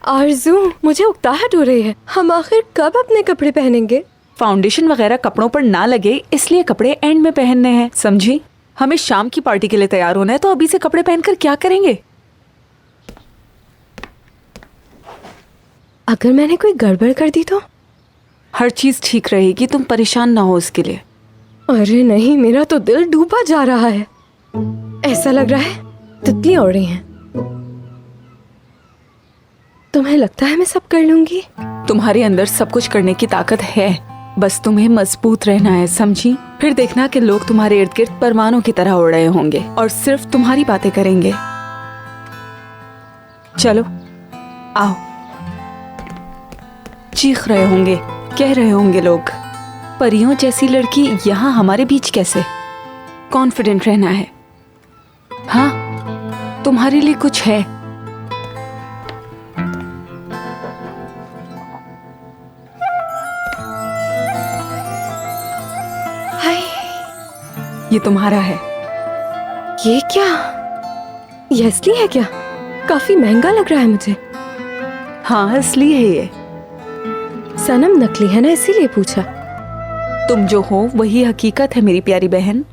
आरज़ू, मुझे उकताहट हो रही है। हम आखिर कब अपने कपड़े पहनेंगे? फाउंडेशन वगैरह कपड़ों पर ना लगे इसलिए कपड़े एंड में पहनने हैं, समझी? हमें शाम की पार्टी के लिए तैयार होना है, तो अभी से कपड़े पहनकर क्या करेंगे? अगर मैंने कोई गड़बड़ कर दी तो? हर चीज ठीक रहेगी, तुम परेशान ना हो उसके लिए। अरे नहीं, मेरा तो दिल डूबा जा रहा है। ऐसा लग रहा है तितलियां उड़ रही हैं। तुम्हें लगता है मैं सब कर लूंगी? तुम्हारे अंदर सब कुछ करने की ताकत है, बस तुम्हें मजबूत रहना है, समझी? फिर देखना कि लोग तुम्हारे इर्द गिर्द परवानों की तरह उड़ रहे होंगे और सिर्फ तुम्हारी बातें करेंगे। चलो आओ। चीख रहे होंगे, कह रहे होंगे लोग, परियों जैसी लड़की यहाँ हमारे बीच कैसे? कॉन्फिडेंट रहना है। हाँ, तुम्हारे लिए कुछ है। हाय, ये तुम्हारा है। ये क्या? ये असली है क्या? काफी महंगा लग रहा है मुझे। हाँ, असली है ये। सनम नकली है ना, इसीलिए पूछा। तुम जो हो वही हकीकत है मेरी प्यारी बहन।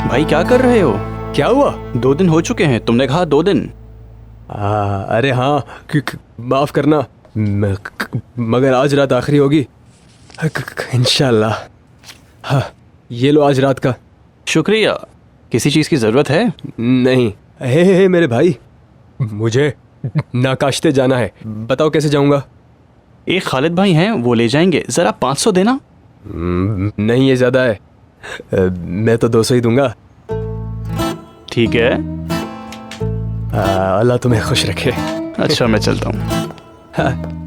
भाई क्या कर रहे हो? क्या हुआ? 2 दिन हो चुके हैं, तुमने कहा 2 दिन। अरे हाँ, माफ करना, मगर आज रात आखिरी होगी इंशाल्लाह। हाँ, ये लो आज रात का। शुक्रिया। किसी चीज़ की ज़रूरत है? नहीं। हे मेरे भाई, मुझे नाकाश्ते जाना है, बताओ कैसे जाऊंगा? एक खालिद भाई हैं, वो ले जाएंगे। ज़रा 500 देना। नहीं, ये ज़्यादा है। मैं तो 200 ही दूंगा। ठीक है। अल्लाह तुम्हें खुश रखे। अच्छा, मैं चलता हूँ। हाँ।